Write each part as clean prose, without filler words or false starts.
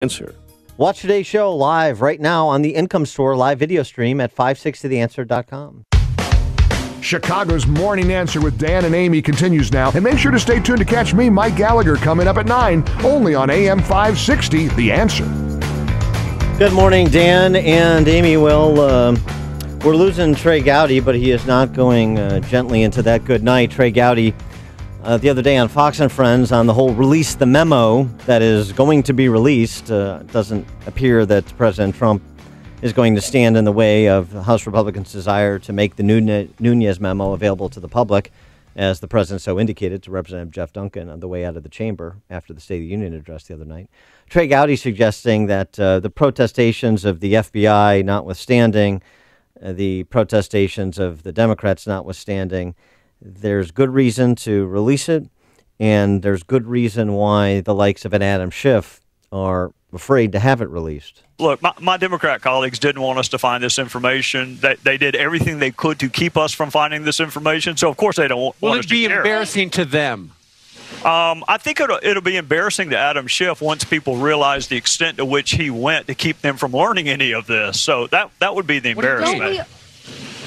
Answer. Watch today's show live right now on the Income Store live video stream at 560theanswer.com. Chicago's Morning Answer with Dan and Amy continues now. And make sure to stay tuned to catch me, Mike Gallagher, coming up at 9, only on AM 560, The Answer. Good morning, Dan and Amy. Well, we're losing Trey Gowdy, but he is not going gently into that good night. Trey Gowdy, the other day on Fox and Friends, on the whole release the memo that is going to be released, doesn't appear that President Trump is going to stand in the way of House Republicans' desire to make the Nunes memo available to the public, as the president so indicated to Representative Jeff Duncan on the way out of the chamber after the State of the Union address the other night. Trey Gowdy suggesting that the protestations of the FBI notwithstanding, the protestations of the Democrats notwithstanding, there's good reason to release it, and there's good reason why the likes of an Adam Schiff are afraid to have it released. Look, my Democrat colleagues didn't want us to find this information. They did everything they could to keep us from finding this information, so of course they don't want us to share. Will it be embarrassing to them? I think it'll be embarrassing to Adam Schiff once people realize the extent to which he went to keep them from learning any of this. So that would be the embarrassment.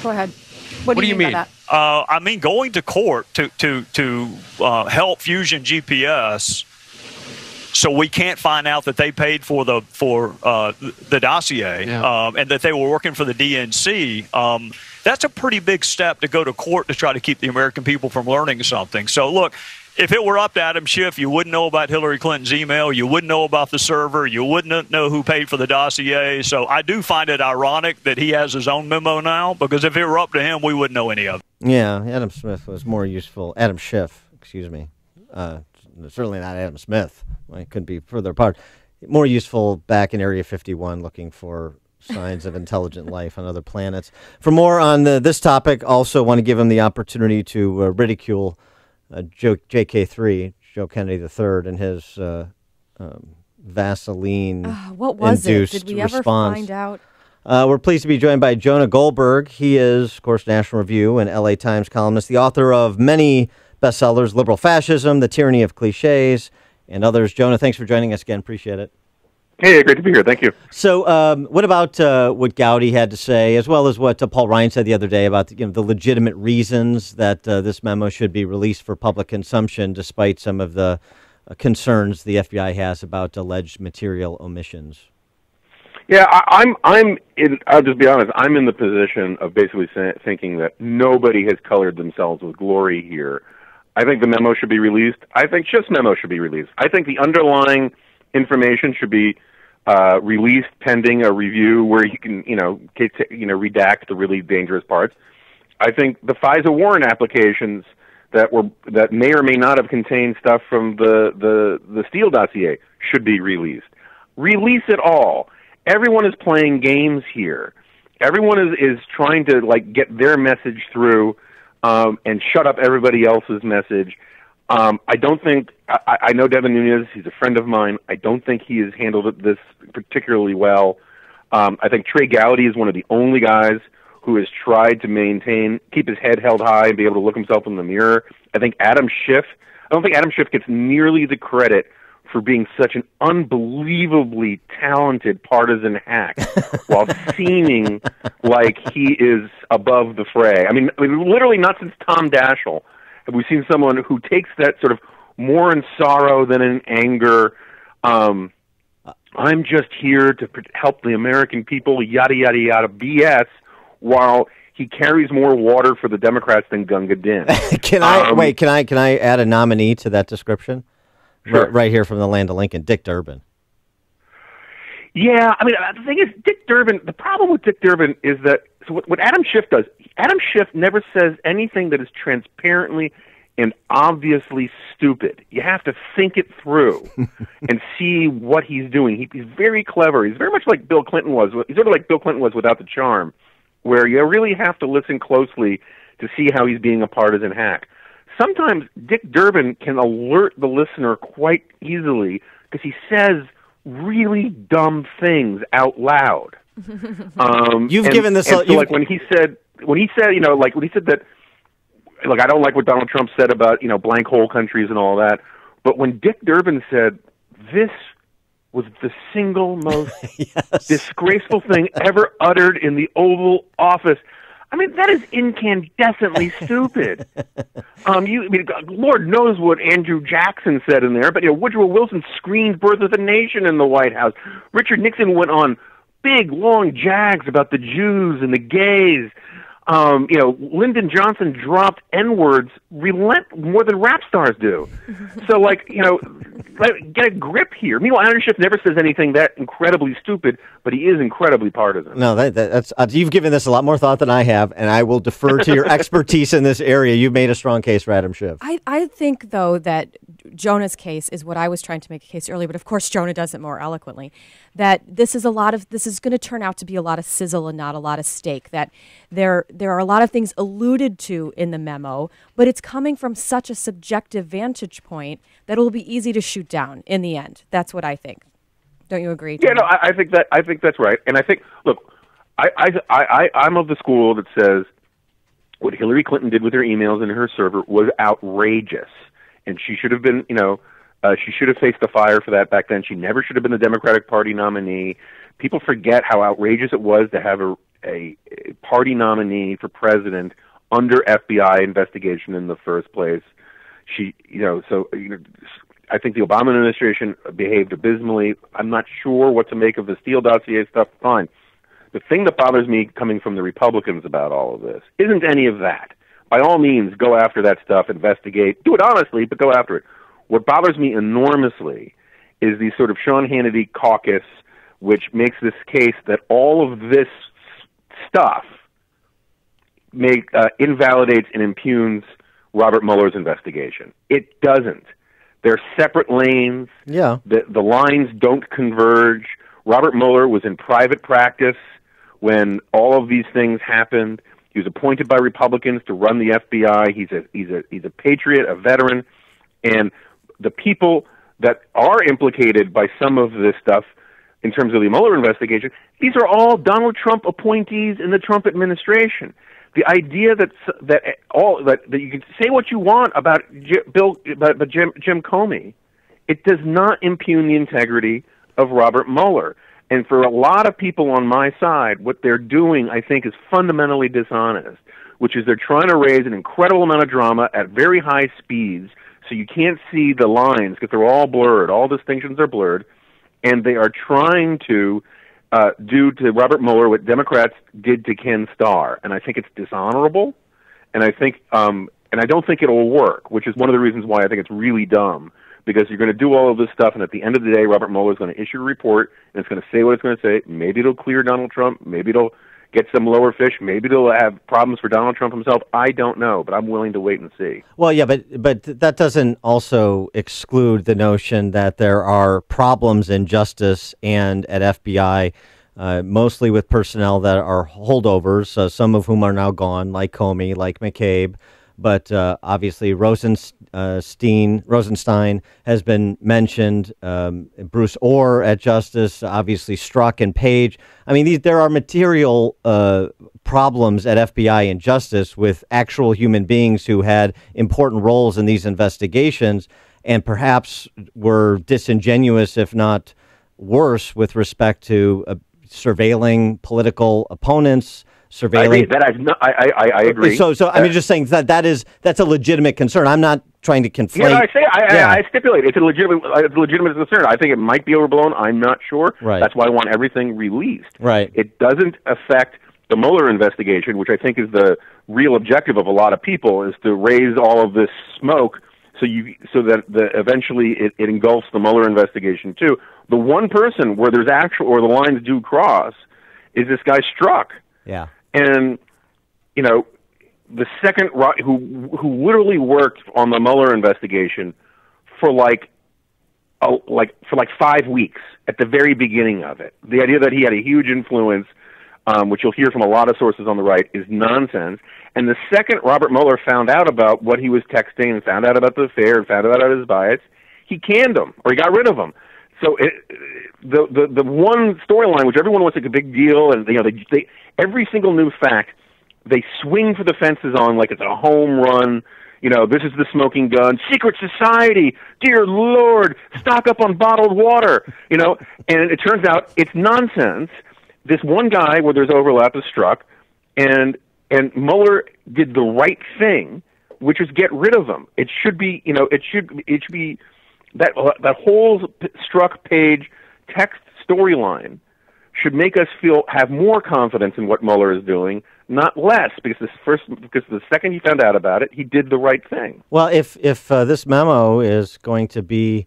Go ahead. What do you mean by that? I mean, going to court to help Fusion GPS, so we can't find out that they paid for the dossier, and that they were working for the DNC. That's a pretty big step to go to court to try to keep the American people from learning something. So look, if it were up to Adam Schiff, you wouldn't know about Hillary Clinton's email. You wouldn't know about the server. You wouldn't know who paid for the dossier. So I do find it ironic that he has his own memo now, because if it were up to him, we wouldn't know any of it. Yeah, Adam Smith was more useful. Adam Schiff, excuse me. Certainly not Adam Smith. It could be further apart. More useful back in Area 51 looking for signs of intelligent life on other planets. For more on this topic, also want to give him the opportunity to ridicule JK3, Joe Kennedy III, and his Vaseline-induced what was it? Did we ever find out? We're pleased to be joined by Jonah Goldberg. He is, of course, National Review and LA Times columnist, the author of many bestsellers, Liberal Fascism, The Tyranny of Cliches, and others. Jonah, thanks for joining us again. Appreciate it. Hey, great to be here. Thank you. So what about what Gowdy had to say, as well as what Paul Ryan said the other day about the legitimate reasons that this memo should be released for public consumption, despite some of the concerns the FBI has about alleged material omissions? Yeah, I'll just be honest, I'm in the position of basically thinking that nobody has colored themselves with glory here. I think the memo should be released. I think Schiff's memo should be released. I think the underlying information should be released pending a review where you can, redact the really dangerous parts. I think the FISA warrant applications that may or may not have contained stuff from the Steele dossier should be released. Release it all. Everyone is playing games here. Everyone is trying to get their message through and shut up everybody else's message. I don't think I know Devin Nunes. He's a friend of mine. I don't think he has handled this particularly well. I think Trey Gowdy is one of the only guys who has tried to keep his head held high and be able to look himself in the mirror. I don't think Adam Schiff gets nearly the credit for being such an unbelievably talented partisan hack while seeming like he is above the fray. I mean, literally not since Tom Daschle have we seen someone who takes that sort of more in sorrow than in anger. I'm just here to help the American people, yada, yada, yada, BS, while he carries more water for the Democrats than Gunga Din. Can I add a nominee to that description? Sure. Right here from the land of Lincoln, Dick Durbin. Yeah, I mean, the thing is, Dick Durbin, the problem with Dick Durbin is that what Adam Schiff does, Adam Schiff never says anything that is transparently and obviously stupid. You have to think it through and see what he's doing. He's very clever. He's very much like Bill Clinton was. He's sort of like Bill Clinton was without the charm, where you really have to listen closely to see how he's being a partisan hack. Sometimes Dick Durbin can alert the listener quite easily because he says really dumb things out loud. You've given this, so when he said that, look, I don't like what Donald Trump said about blank hole countries and all that, but when Dick Durbin said this was the single most yes. disgraceful thing ever uttered in the Oval Office. I mean, that is incandescently stupid. Lord knows what Andrew Jackson said in there, but Woodrow Wilson screened Birth of the Nation in the White House. Richard Nixon went on big, long jags about the Jews and the gays. Lyndon Johnson dropped N-words more than rap stars do. So, get a grip here. Meanwhile, Andrew Schiff never says anything that incredibly stupid, but he is incredibly partisan. No, that's you've given this a lot more thought than I have, and I will defer to your expertise in this area. You've made a strong case for Adam Schiff. I think, though, that Jonah's case is what I was trying to make a case earlier, but of course Jonah does it more eloquently, that this is going to turn out to be a lot of sizzle and not a lot of steak, that there are a lot of things alluded to in the memo, but it's coming from such a subjective vantage point that it will be easy to shoot down in the end. That's what I think. Don't you agree, Jonah? Yeah, no, I think that's right. And I think, look, I'm of the school that says what Hillary Clinton did with her emails and her server was outrageous. And she should have been, she should have faced the fire for that back then. She never should have been the Democratic Party nominee. People forget how outrageous it was to have a party nominee for president under FBI investigation in the first place. I think the Obama administration behaved abysmally. I'm not sure what to make of the Steele dossier stuff. Fine. The thing that bothers me coming from the Republicans about all of this isn't any of that. By all means, go after that stuff, investigate, do it honestly, but go after it. What bothers me enormously is the sort of Sean Hannity caucus, which makes this case that all of this stuff invalidates and impugns Robert Mueller's investigation. It doesn't. They're separate lanes. Yeah. The lines don't converge. Robert Mueller was in private practice when all of these things happened. He was appointed by Republicans to run the FBI. He's a patriot, a veteran, and the people that are implicated by some of this stuff in terms of the Mueller investigation, these are all Donald Trump appointees in the Trump administration. The idea that you can say what you want about Jim Comey, it does not impugn the integrity of Robert Mueller. And for a lot of people on my side, what they're doing, I think, is fundamentally dishonest, which is they're trying to raise an incredible amount of drama at very high speeds, so you can't see the lines because they're all blurred. All distinctions are blurred. And they are trying to do to Robert Mueller what Democrats did to Ken Starr. And I think it's dishonorable. And I think, and I don't think it'll work, which is one of the reasons why I think it's really dumb. Because you're going to do all of this stuff, and at the end of the day, Robert Mueller is going to issue a report, and it's going to say what it's going to say. Maybe it'll clear Donald Trump. Maybe it'll get some lower fish. Maybe it'll have problems for Donald Trump himself. I don't know, but I'm willing to wait and see. Well, yeah, but that doesn't also exclude the notion that there are problems in justice and at FBI, mostly with personnel that are holdovers, some of whom are now gone, like Comey, like McCabe. But obviously Rosenstein has been mentioned, Bruce Orr at Justice, obviously Strzok and Page. I mean, there are material problems at FBI and Justice with actual human beings who had important roles in these investigations and perhaps were disingenuous, if not worse, with respect to surveilling political opponents, surveilling. I agree. So I'm just saying that's a legitimate concern. I'm not trying to conflate. Yeah, I stipulate it's a legitimate concern. I think it might be overblown. I'm not sure. Right. That's why I want everything released. Right. It doesn't affect the Mueller investigation, which I think is the real objective of a lot of people, is to raise all of this smoke so that eventually it engulfs the Mueller investigation too. The one person where there's where the lines do cross is this guy Strzok. Yeah. And, the second who literally worked on the Mueller investigation for like 5 weeks at the very beginning of it. The idea that he had a huge influence, which you'll hear from a lot of sources on the right, is nonsense. And the second Robert Mueller found out about what he was texting and found out about the affair and found out about his bias, he canned him or he got rid of him. So the one storyline which everyone wants to make a big deal, and every single new fact they swing for the fences on like it's a home run. This is the smoking gun, secret society, dear Lord, stock up on bottled water, and it turns out it's nonsense. This one guy where there's overlap is struck, and Mueller did the right thing, which is get rid of him. It should be, it should be that whole struck page text storyline should make us have more confidence in what Mueller is doing, not less, because the second he found out about it, he did the right thing. Well, if this memo is going to be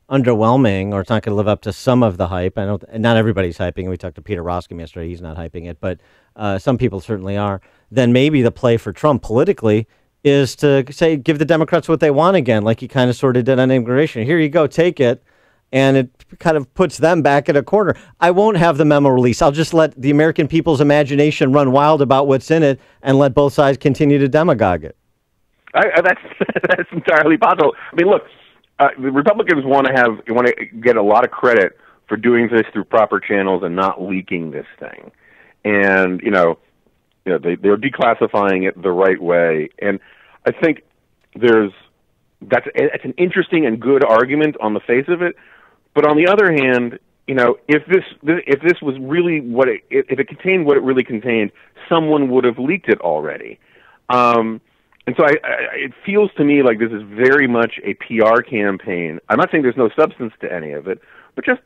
underwhelming, or it's not going to live up to some of the hype, I know not everybody's hyping. We talked to Peter Roskam yesterday; he's not hyping it, but some people certainly are. Then maybe the play for Trump politically is to say, give the Democrats what they want again, like he kind of sort of did on immigration. Here you go, take it. And it kind of puts them back in a corner. I won't have the memo released. I'll just let the American people's imagination run wild about what's in it and let both sides continue to demagogue it. That's entirely possible. I mean, look, the Republicans want to get a lot of credit for doing this through proper channels and not leaking this thing. And they're declassifying it the right way. And I think that's an interesting and good argument on the face of it. But on the other hand, if this was really if it contained what it really contained, someone would have leaked it already. And so it feels to me like this is very much a PR campaign. I'm not saying there's no substance to any of it, but just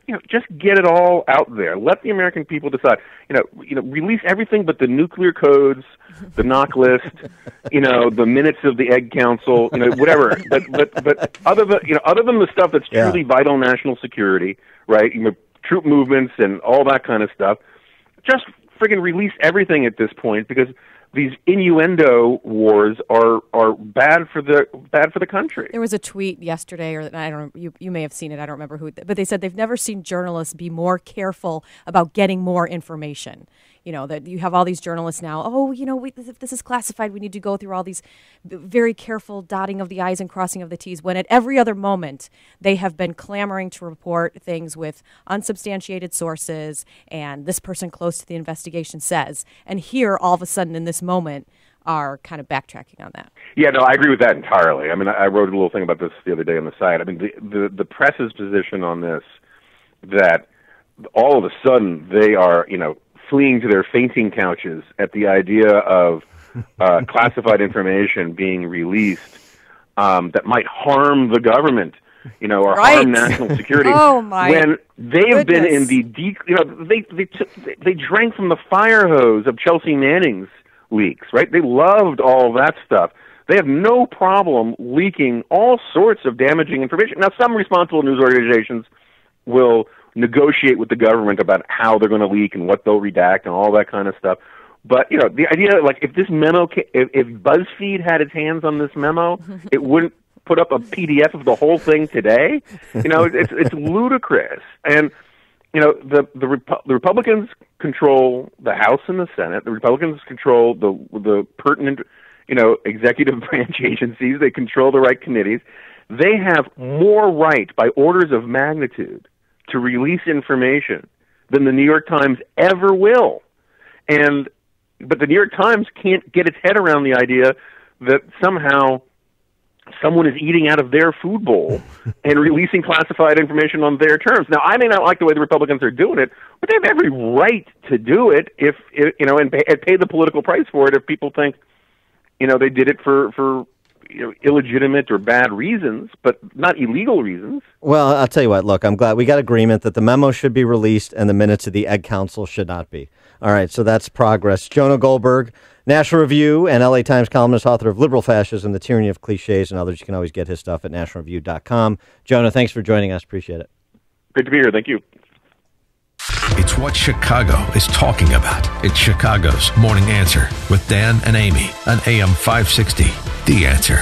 get it all out there. Let the American people decide. Release everything but the nuclear codes, the knock list, the minutes of the Egg Council, whatever. But other than the stuff that's truly vital national security, right? Troop movements and all that kind of stuff, just friggin' release everything at this point, because these innuendo wars are bad for the country. There was a tweet yesterday, or I don't know, you may have seen it. I don't remember who, but they said they've never seen journalists be more careful about getting more information. That you have all these journalists now. Oh, if this is classified, we need to go through all these very careful dotting of the I's and crossing of the T's. When at every other moment they have been clamoring to report things with unsubstantiated sources, and this person close to the investigation says. And here, all of a sudden, in this moment, are kind of backtracking on that. Yeah, no, I agree with that entirely. I mean, I wrote a little thing about this the other day on the site. I mean, the press's position on this, that all of a sudden they are, fleeing to their fainting couches at the idea of classified information being released that might harm the government, or harm national security. Oh my! When they've been in the they drank from the fire hose of Chelsea Manning's leaks, right? They loved all that stuff. They have no problem leaking all sorts of damaging information. Now, some responsible news organizations will negotiate with the government about how they're going to leak and what they'll redact and all that kind of stuff. But, the idea, like, if this memo, if BuzzFeed had its hands on this memo, it wouldn't put up a PDF of the whole thing today. It's ludicrous. And, the Republicans control the House and the Senate. The Republicans control the pertinent, executive branch agencies. They control the right committees. They have more right by orders of magnitude to release information than the New York Times ever will. But the New York Times can't get its head around the idea that somehow someone is eating out of their food bowl and releasing classified information on their terms. Now, I may not like the way the Republicans are doing it, but they have every right to do it and pay the political price for it if people think, they did it for illegitimate or bad reasons, but not illegal reasons. Well, I'll tell you what, look, I'm glad we got agreement that the memo should be released and the minutes of the Egg Council should not be. All right, so that's progress. Jonah Goldberg, National Review and LA Times columnist, author of Liberal Fascism, The Tyranny of Cliches, and others. You can always get his stuff at nationalreview.com. Jonah, thanks for joining us. Appreciate it. Great to be here. Thank you. It's what Chicago is talking about. It's Chicago's Morning Answer with Dan and Amy on AM 560. The Answer.